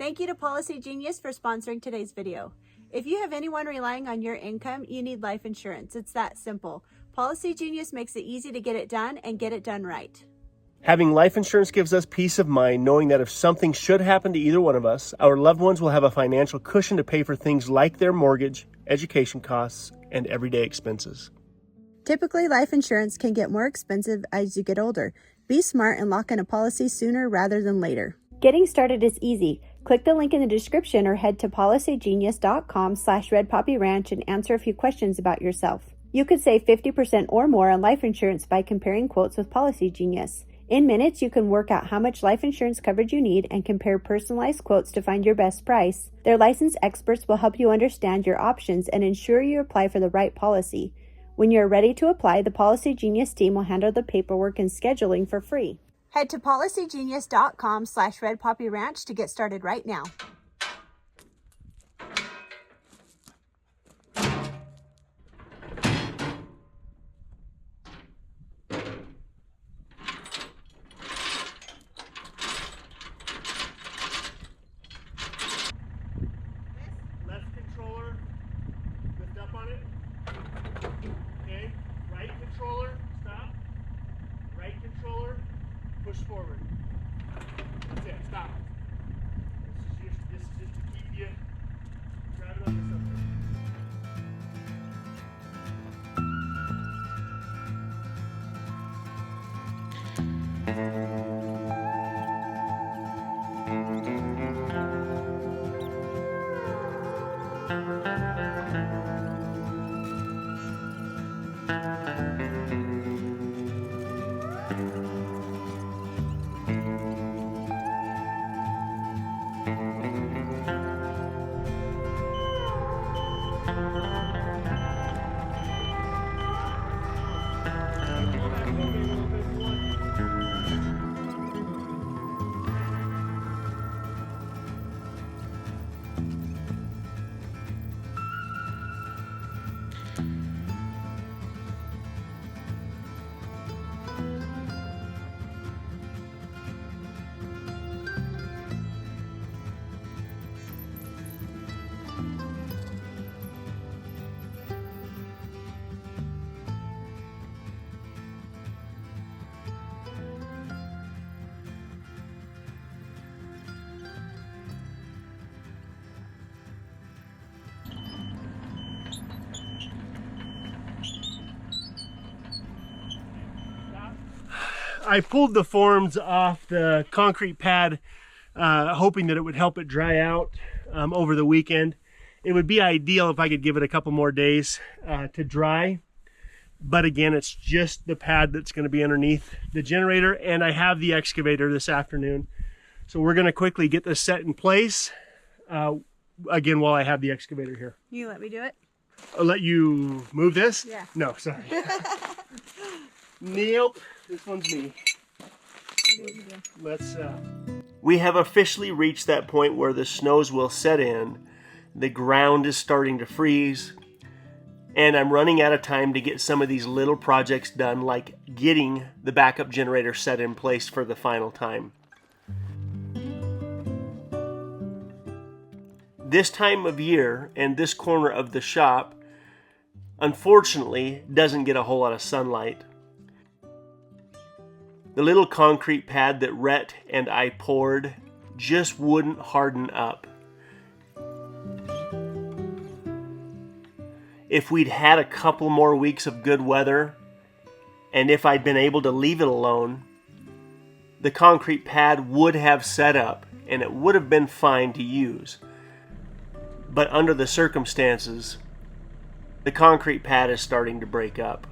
Thank you to Policy Genius for sponsoring today's video. If you have anyone relying on your income, you need life insurance. It's that simple. Policy Genius makes it easy to get it done and get it done right. Having life insurance gives us peace of mind knowing that if something should happen to either one of us, our loved ones will have a financial cushion to pay for things like their mortgage, education costs, and everyday expenses. Typically, life insurance can get more expensive as you get older. Be smart and lock in a policy sooner rather than later. Getting started is easy. Click the link in the description or head to policygenius.com/redpoppyranch and answer a few questions about yourself. You could save 50% or more on life insurance by comparing quotes with Policy Genius. In minutes, you can work out how much life insurance coverage you need and compare personalized quotes to find your best price. Their licensed experts will help you understand your options and ensure you apply for the right policy. When you're ready to apply, the Policy Genius team will handle the paperwork and scheduling for free. Head to policygenius.com/redpoppyranch to get started right now. Left controller, lift up on it. Okay, right controller, stop. Right controller, push forward. That's it, stop. This is just to keep you driving on the subway. I pulled the forms off the concrete pad, hoping that it would help it dry out over the weekend. It would be ideal if I could give it a couple more days to dry. But again, it's just the pad that's going to be underneath the generator, and I have the excavator this afternoon. So we're going to quickly get this set in place, again, while I have the excavator here. You let me do it? I'll let you move this? Yeah. No, sorry. Nope, this one's me. Let's, We have officially reached that point where the snows will set in, the ground is starting to freeze, and I'm running out of time to get some of these little projects done, like getting the backup generator set in place for the final time. This time of year and this corner of the shop, unfortunately, doesn't get a whole lot of sunlight. The little concrete pad that Rhett and I poured just wouldn't harden up. If we'd had a couple more weeks of good weather, and if I'd been able to leave it alone, the concrete pad would have set up and it would have been fine to use. But under the circumstances, the concrete pad is starting to break up.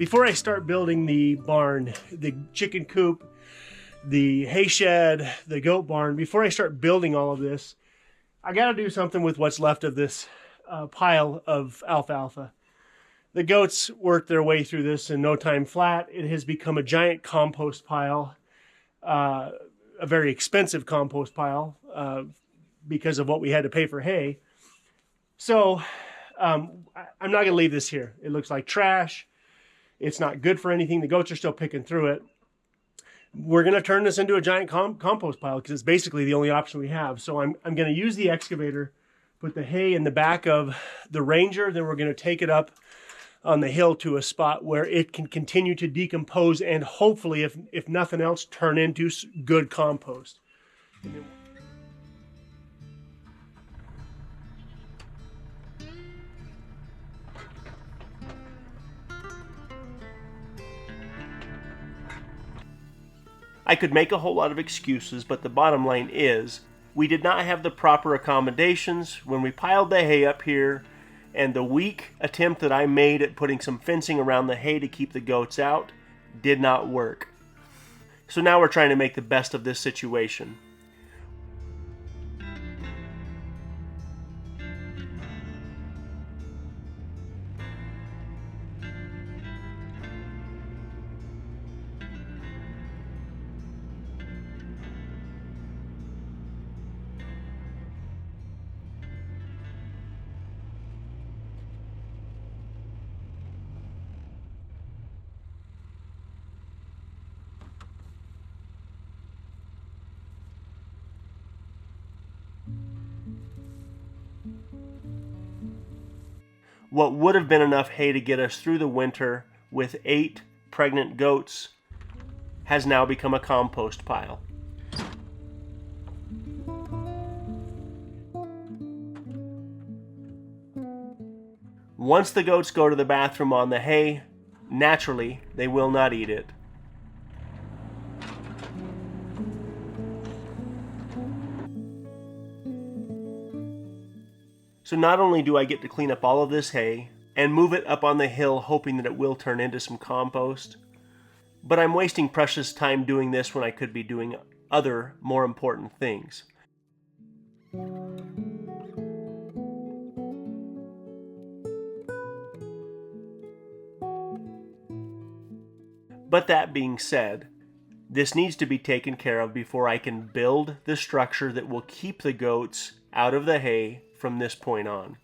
Before I start building the barn, the chicken coop, the hay shed, the goat barn, before I start building all of this, I got to do something with what's left of this pile of alfalfa. The goats worked their way through this in no time flat. It has become a giant compost pile, a very expensive compost pile because of what we had to pay for hay. So I'm not going to leave this here. It looks like trash. It's not good for anything. The goats are still picking through it. We're going to turn this into a giant compost pile because it's basically the only option we have. So I'm going to use the excavator, put the hay in the back of the Ranger. Then we're going to take it up on the hill to a spot where it can continue to decompose and hopefully, if nothing else, turn into good compost. I could make a whole lot of excuses, but the bottom line is we did not have the proper accommodations when we piled the hay up here, and the weak attempt that I made at putting some fencing around the hay to keep the goats out did not work. So now we're trying to make the best of this situation. What would have been enough hay to get us through the winter with 8 pregnant goats has now become a compost pile. Once the goats go to the bathroom on the hay, naturally they will not eat it. So not only do I get to clean up all of this hay and move it up on the hill hoping that it will turn into some compost, but I'm wasting precious time doing this when I could be doing other more important things. But that being said, this needs to be taken care of before I can build the structure that will keep the goats out of the hay from this point on.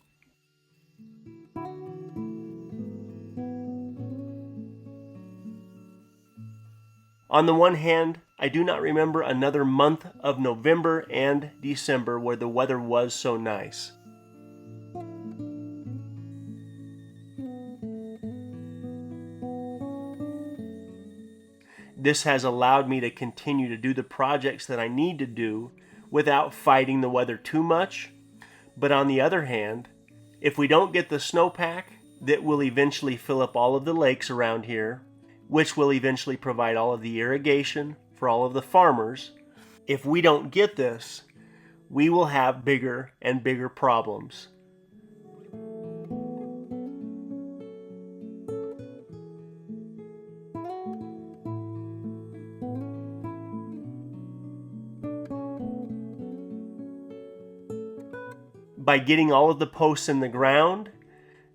On the one hand, I do not remember another month of November and December where the weather was so nice. This has allowed me to continue to do the projects that I need to do without fighting the weather too much. But on the other hand, if we don't get the snowpack that will eventually fill up all of the lakes around here, which will eventually provide all of the irrigation for all of the farmers, if we don't get this, we will have bigger and bigger problems. By getting all of the posts in the ground,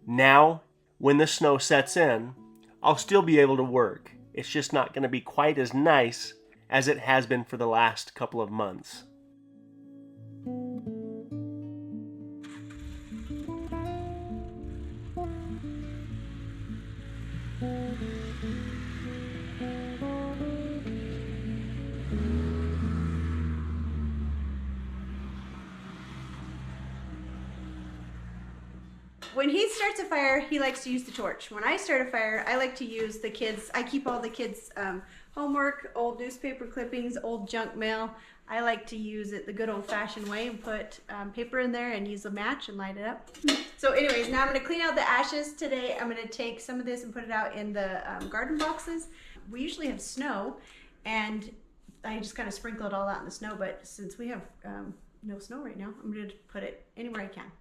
now when the snow sets in, I'll still be able to work. It's just not going to be quite as nice as it has been for the last couple of months. When he starts a fire, he likes to use the torch. When I start a fire, I like to use the kids. I keep all the kids' homework, old newspaper clippings, old junk mail. I like to use it the good old-fashioned way and put paper in there and use a match and light it up. So anyways, now I'm going to clean out the ashes today. I'm going to take some of this and put it out in the garden boxes. We usually have snow, and I just kind of sprinkle it all out in the snow. But since we have no snow right now, I'm going to put it anywhere I can.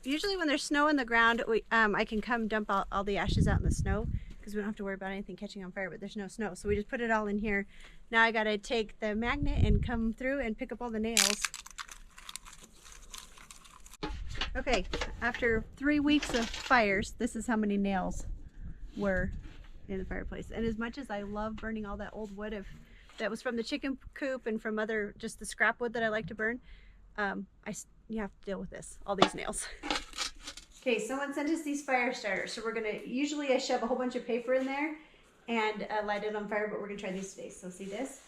usually when there's snow on the ground, I can come dump all the ashes out in the snow because we don't have to worry about anything catching on fire, but there's no snow. So we just put it all in here. Now I gotta take the magnet and come through and pick up all the nails. Okay, after 3 weeks of fires, this is how many nails were in the fireplace. And as much as I love burning all that old wood that was from the chicken coop and from just the scrap wood that I like to burn, you have to deal with this, all these nails. Okay, someone sent us these fire starters. So usually I shove a whole bunch of paper in there and light it on fire, but we're gonna try these today. So see this?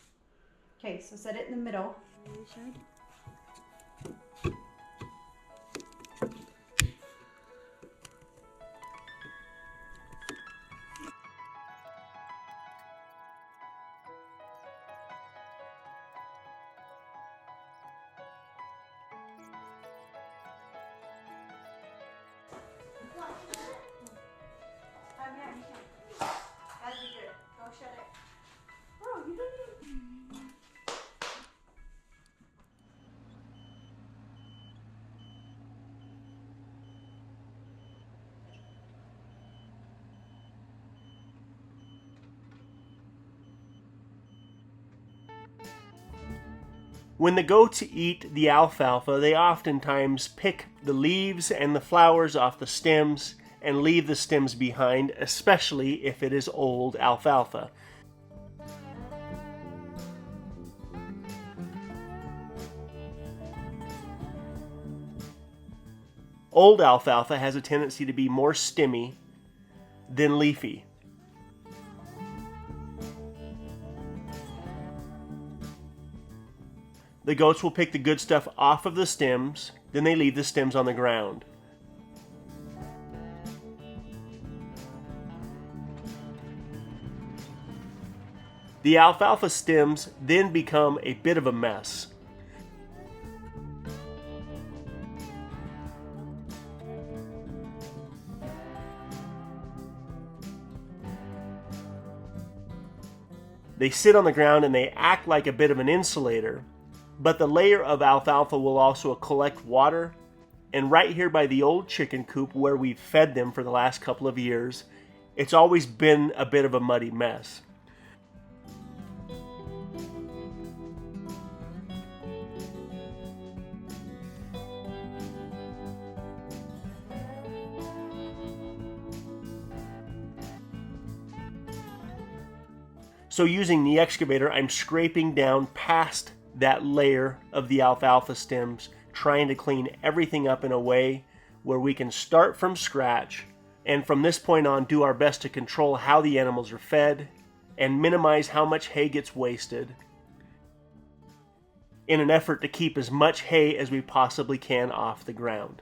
Okay, so set it in the middle. Yeah, you can. That'd be good. Go shut it. Oh, you don't even... When the goats eat the alfalfa, they oftentimes pick the leaves and the flowers off the stems and leave the stems behind, especially if it is old alfalfa. Old alfalfa has a tendency to be more stemmy than leafy. The goats will pick the good stuff off of the stems, then they leave the stems on the ground. The alfalfa stems then become a bit of a mess. They sit on the ground and they act like a bit of an insulator, but the layer of alfalfa will also collect water, and right here by the old chicken coop where we've fed them for the last couple of years, it's always been a bit of a muddy mess. So using the excavator, I'm scraping down past that layer of the alfalfa stems, trying to clean everything up in a way where we can start from scratch and from this point on do our best to control how the animals are fed and minimize how much hay gets wasted in an effort to keep as much hay as we possibly can off the ground.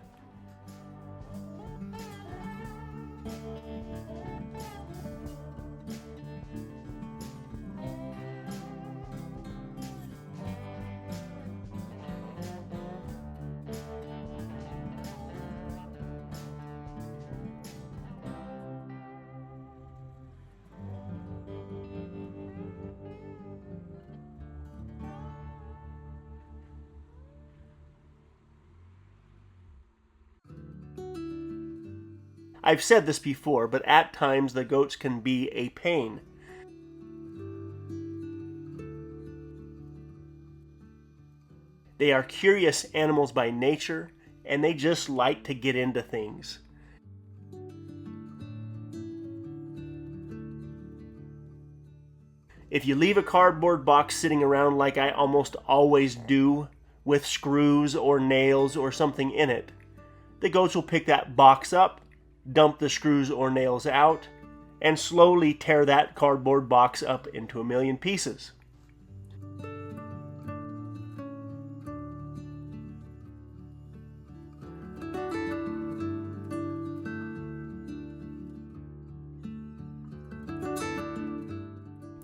I've said this before, but at times the goats can be a pain. They are curious animals by nature, and they just like to get into things. If you leave a cardboard box sitting around like I almost always do, with screws or nails or something in it, the goats will pick that box up, dump the screws or nails out, and slowly tear that cardboard box up into a million pieces.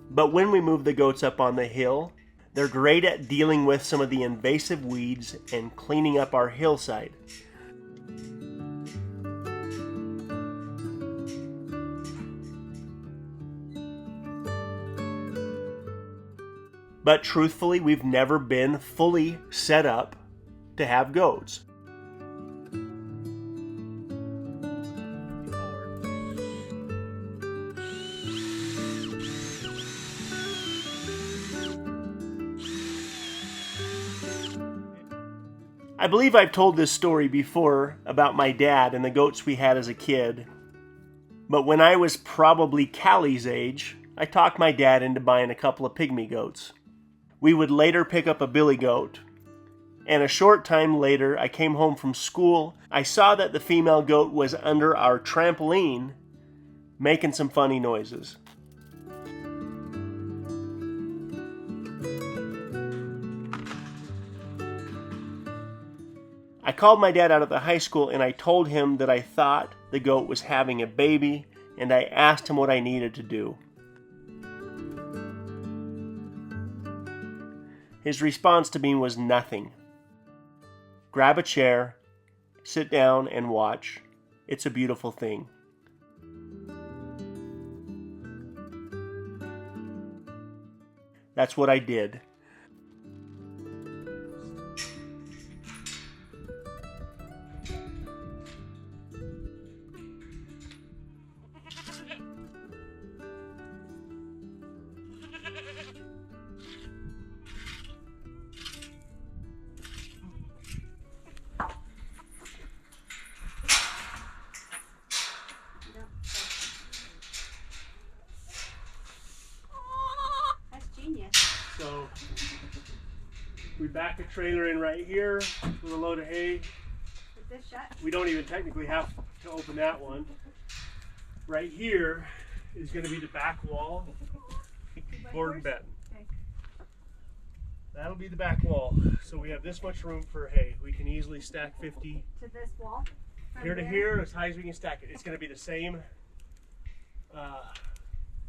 But when we move the goats up on the hill, they're great at dealing with some of the invasive weeds and cleaning up our hillside. But truthfully, we've never been fully set up to have goats. I believe I've told this story before about my dad and the goats we had as a kid. But when I was probably Callie's age, I talked my dad into buying a couple of pygmy goats. We would later pick up a billy goat. And a short time later, I came home from school. I saw that the female goat was under our trampoline, making some funny noises. I called my dad out of the high school and I told him that I thought the goat was having a baby, and I asked him what I needed to do. His response to me was nothing. Grab a chair, sit down and watch. It's a beautiful thing. That's what I did. So we back a trailer in right here with a load of hay. Is this shut? We don't even technically have to open that one. Right here is going to be the back wall, board and bed. Okay. That'll be the back wall. So we have this much room for hay. We can easily stack 50 To this wall? here to here, as high as we can stack it. It's going to be the same,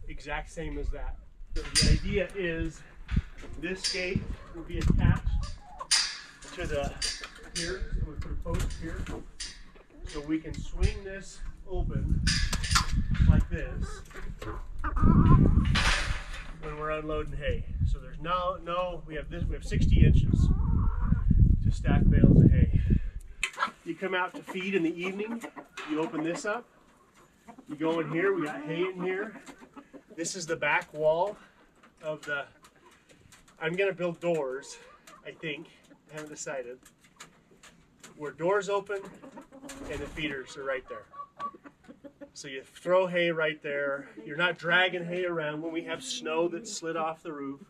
exact same as that. So the idea is this gate will be attached to the here. So we put a post here, so we can swing this open like this when we're unloading hay. So there's no we have 60 inches to stack bales of hay. You come out to feed in the evening, you open this up, you go in here, we got hay in here. This is the back wall of the, I'm gonna build doors, I think, I haven't decided, where doors open and the feeders are right there. So you throw hay right there. You're not dragging hay around when we have snow that slid off the roof.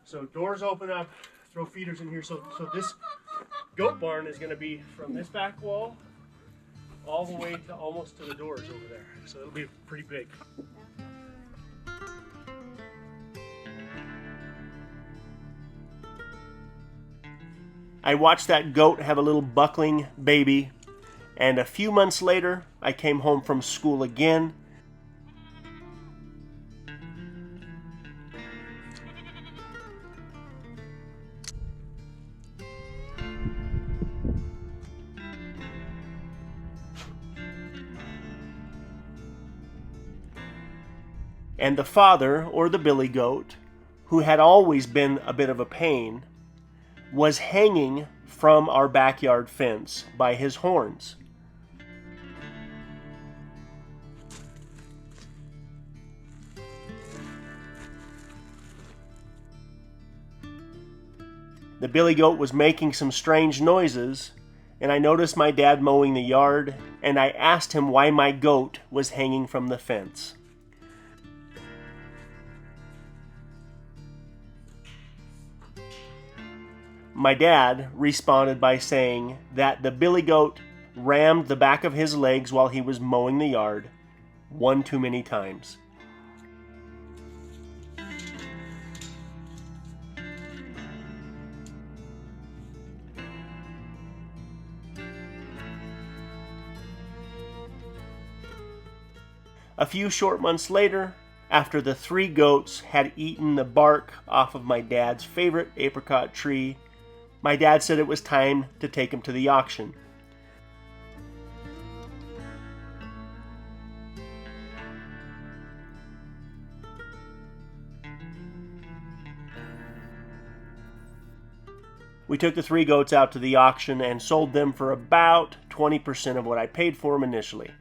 So doors open up, throw feeders in here. So this goat barn is going to be from this back wall all the way to almost to the doors over there. So it'll be pretty big. I watched that goat have a little buckling baby, and a few months later, I came home from school again. And the father, or the billy goat, who had always been a bit of a pain, was hanging from our backyard fence by his horns. The billy goat was making some strange noises, and I noticed my dad mowing the yard, and I asked him why my goat was hanging from the fence. My dad responded by saying that the billy goat rammed the back of his legs while he was mowing the yard one too many times. A few short months later, after the 3 goats had eaten the bark off of my dad's favorite apricot tree, my dad said it was time to take them to the auction. We took the 3 goats out to the auction and sold them for about 20% of what I paid for them initially.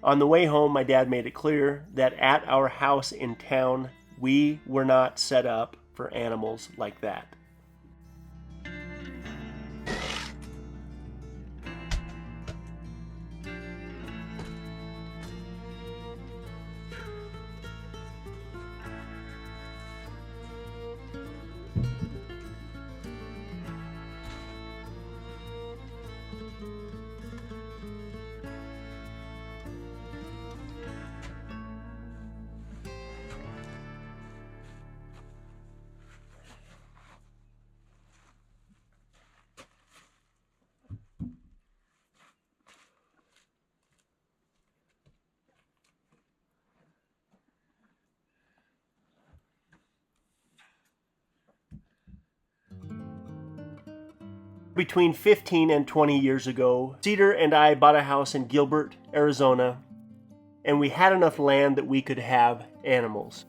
On the way home, my dad made it clear that at our house in town, we were not set up for animals like that. Between 15 and 20 years ago, Cedar and I bought a house in Gilbert, Arizona, and we had enough land that we could have animals.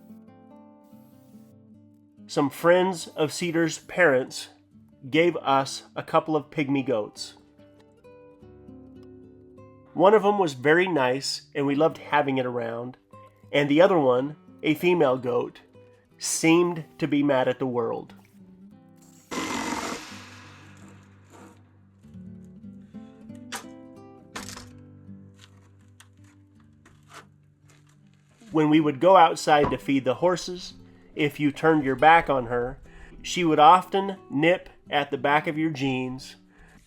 Some friends of Cedar's parents gave us a couple of pygmy goats. One of them was very nice and we loved having it around, and the other one, a female goat, seemed to be mad at the world. When we would go outside to feed the horses, if you turned your back on her, she would often nip at the back of your jeans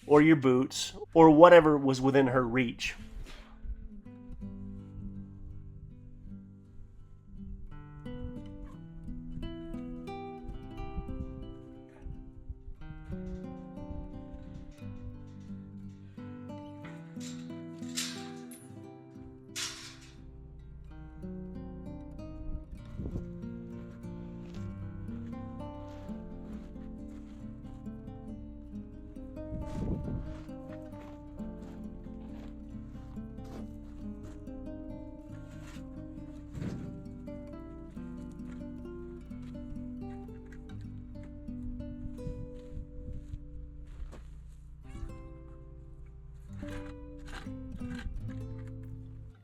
or your boots or whatever was within her reach.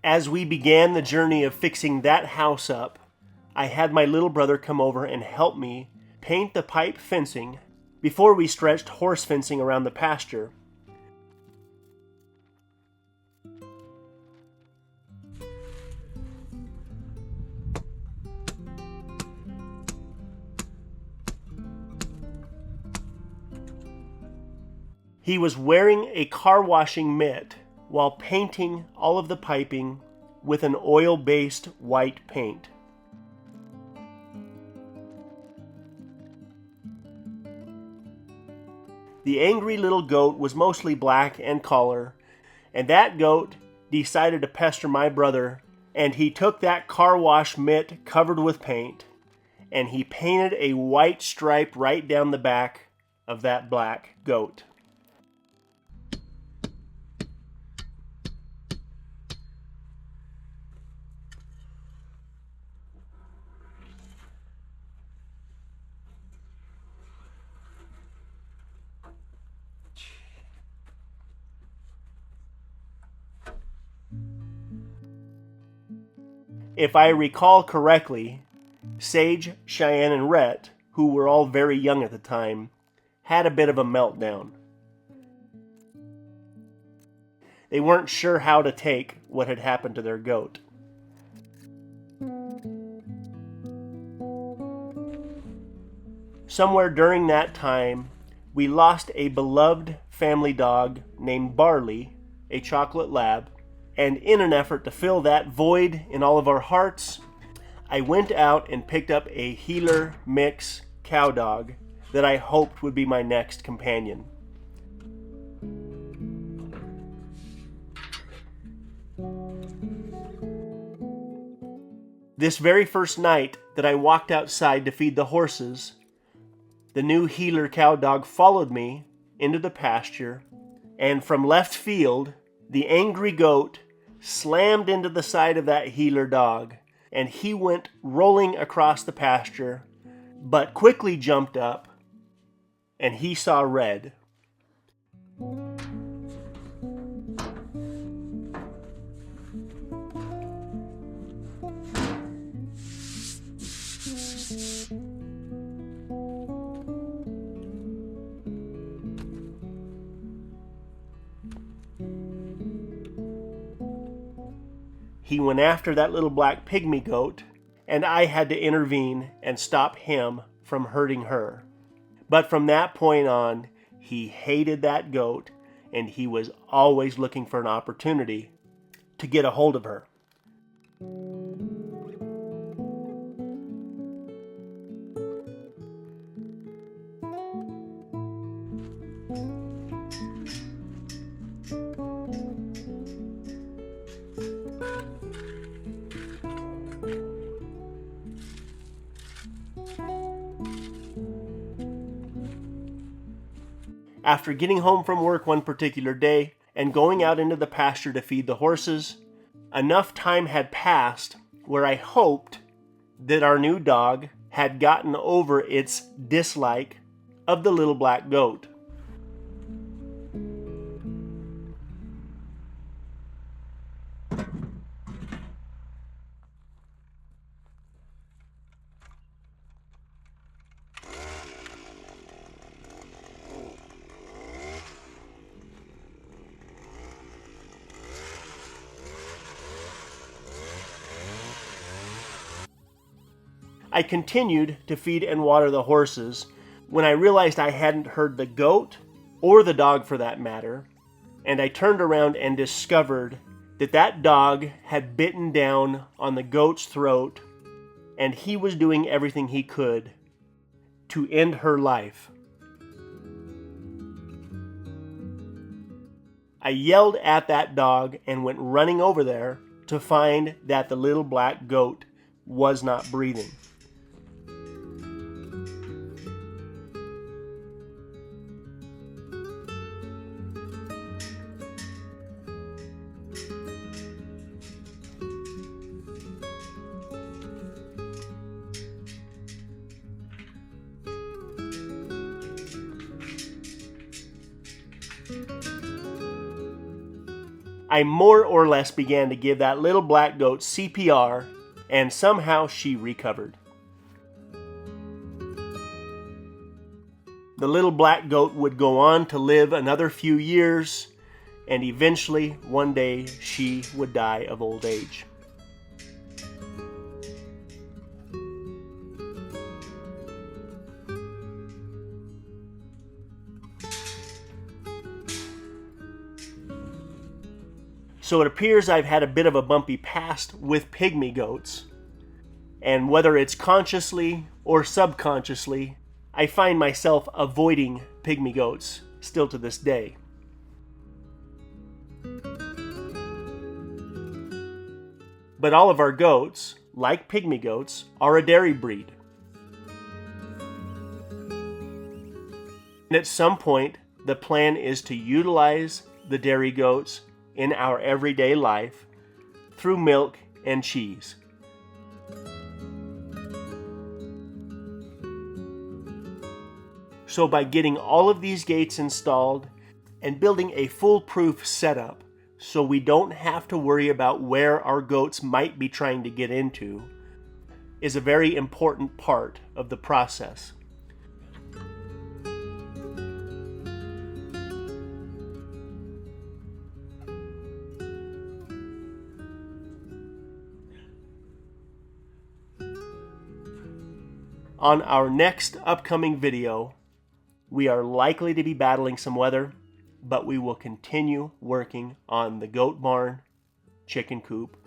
As we began the journey of fixing that house up, I had my little brother come over and help me paint the pipe fencing before we stretched horse fencing around the pasture. He was wearing a car washing mitt while painting all of the piping with an oil-based white paint. The angry little goat was mostly black and collar, and that goat decided to pester my brother, and he took that car wash mitt covered with paint, and he painted a white stripe right down the back of that black goat. If I recall correctly, Sage, Cheyenne, and Rhett, who were all very young at the time, had a bit of a meltdown. They weren't sure how to take what had happened to their goat. Somewhere during that time, we lost a beloved family dog named Barley, a chocolate lab, and in an effort to fill that void in all of our hearts, I went out and picked up a Heeler mix cow dog that I hoped would be my next companion. This very first night that I walked outside to feed the horses, the new Heeler cow dog followed me into the pasture, and from left field, the angry goat slammed into the side of that Heeler dog, and he went rolling across the pasture, but quickly jumped up, and he saw red. he went after that little black pygmy goat, and I had to intervene and stop him from hurting her. But from that point on, he hated that goat, and he was always looking for an opportunity to get a hold of her. After getting home from work one particular day and going out into the pasture to feed the horses, enough time had passed where I hoped that our new dog had gotten over its dislike of the little black goat. I continued to feed and water the horses when I realized I hadn't heard the goat, or the dog for that matter, and I turned around and discovered that that dog had bitten down on the goat's throat, and he was doing everything he could to end her life. I yelled at that dog and went running over there to find that the little black goat was not breathing. I more or less began to give that little black goat CPR, and somehow she recovered. The little black goat would go on to live another few years, and eventually, one day, she would die of old age. So it appears I've had a bit of a bumpy past with pygmy goats, and whether it's consciously or subconsciously, I find myself avoiding pygmy goats still to this day. But all of our goats, like pygmy goats, are a dairy breed. And at some point, the plan is to utilize the dairy goats in our everyday life through milk and cheese. So by getting all of these gates installed and building a foolproof setup so we don't have to worry about where our goats might be trying to get into, is a very important part of the process. On our next upcoming video, we are likely to be battling some weather, but we will continue working on the goat barn, chicken coop,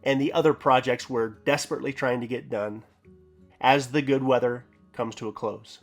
and the other projects we're desperately trying to get done as the good weather comes to a close.